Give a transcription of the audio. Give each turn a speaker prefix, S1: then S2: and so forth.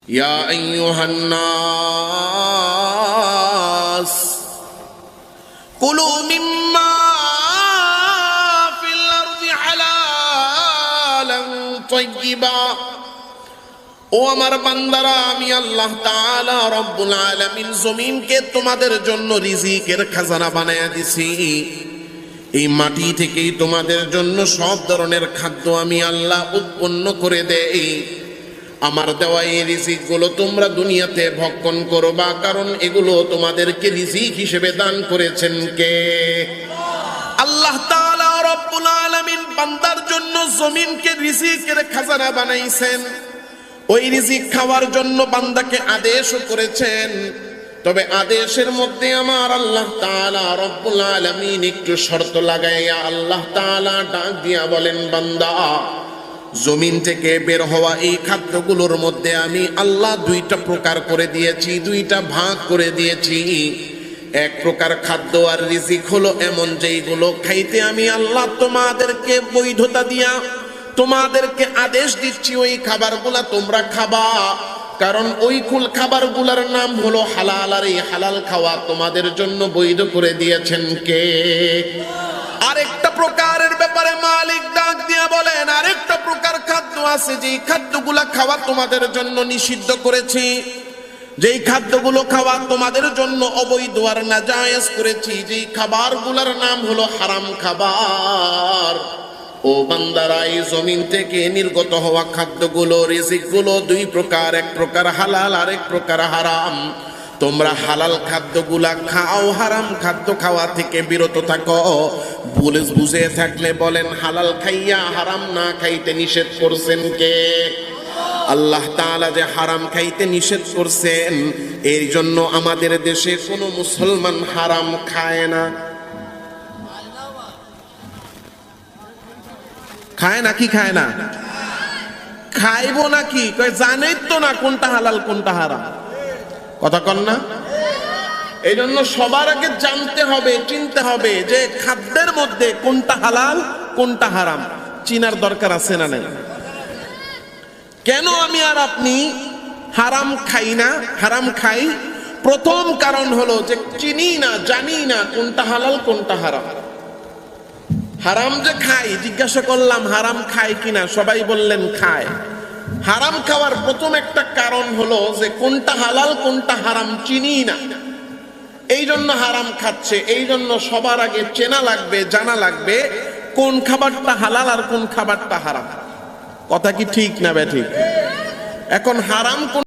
S1: ইয়া আইয়ুহান নাস কুলু মিম্মা ফিল আরদি হালালান তাইয়্যিবা। ও আমার বান্দারা, আমি আল্লাহ তাআলা রব্বুল আলামিন জমিনকে তোমাদের জন্য রিজিকের খাজানা বানায়া দিছি। এই মাটি থেকেই তোমাদের জন্য সব ধরনের খাদ্য আমি আল্লাহ উৎপন্ন করে দেই। আমার দেওয়া এই রিজিকগুলো তোমরা দুনিয়াতে ভক্ষণ করবা, কারণ এগুলো তোমাদেরকে রিজিক হিসেবে দান করেছেন কে? আল্লাহ তাআলা রব্বুল আলামিন বান্দার জন্য জমিনকে রিজিকের খাজানা বানাইছেন। ওই রিজিক খাওয়ার জন্য বান্দাকে আদেশও করেছেন। তবে আদেশের মধ্যে আমার আল্লাহ তাআলা রব্বুল আলামিন একটু শর্ত লাগাইয়া আল্লাহ তাআলা ডাক দিয়া বলেন, বান্দা, জমিন থেকে বের হওয়া এই খাদ্যগুলোর মধ্যে আমি আল্লাহ দুইটা প্রকার করে দিয়েছি, দুইটা ভাগ করে দিয়েছি। এক প্রকার খাদ্য আর রিজিক হলো এমন যেইগুলো খাইতে আমি আল্লাহ তোমাদেরকে বৈধতা দিয়া তোমাদেরকে আদেশ দিচ্ছি ওই খাবারগুলা তোমরা খাবা, কারণ ওই কুল খাবারগুলার নাম হলো হালাল। আর এই হালাল খাওয়া তোমাদের জন্য বৈধ করে দিয়েছেন কে? আরেকটা প্রকারের ব্যাপারে মালিক ডাক দিয়া বলেন, আরেকটা প্রকার খাদ্য আছে যেই খাদ্যগুলা খাওয়া তোমাদের জন্য নিষিদ্ধ করেছি, যেই খাদ্যগুলো খাওয়া তোমাদের জন্য অবৈধ আর নাজায়েজ করেছি, যেই খাবারগুলার নাম হলো হারাম খাবার। ও বান্দারা, এই জমিন থেকে নির্গত হওয়া খাদ্যগুলো, রিজিকগুলো দুই প্রকার, এক প্রকার হালাল আর এক প্রকার হারাম। তোমরা হালাল খাদ্যগুলা খাও, হারাম খাদ্য খাওয়া থেকে বিরত থাকো। বুঝে থাকলে বলেন, হালাল খাইয়া হারাম না খাইতে নিষেধ করছেন কে? আল্লাহ তাআলা যে হারাম খাইতে নিষেধ করছেন, এই জন্য আমাদের দেশে কোনো মুসলমান হারাম খায় না। খায় নাকি খায় না? খাইবো নাকি? জানেই তো না কোনটা হালাল কোনটা হারাম। কথা কন না? এই জন্য সবার আগে জানতে হবে, চিনতে হবে যে খাদ্যের মধ্যে কোনটা হালাল কোনটা হারাম চিনার দরকার আছে না নাই? কেন আমি আর আপনি হারাম খাই না? হারাম খাই প্রথম কারণ হলো যে চিনি না, জানি না কোনটা হালাল কোনটা হারাম। হারাম যে খাই, জিজ্ঞাসা করলাম হারাম খায় কিনা, সবাই বললেন খায়। হারাম খাওয়ার প্রথম একটা কারণ হলো যে কোনটা হালাল কোনটা হারাম চিনি না, এই জন্য হারাম খাচ্ছে। এই জন্য সবার আগে চেনা লাগবে, জানা লাগবে কোন খাবারটা হালাল আর কোন খাবারটা হারাম। কথা কি ঠিক না বে ঠিক? এখন হারাম কোন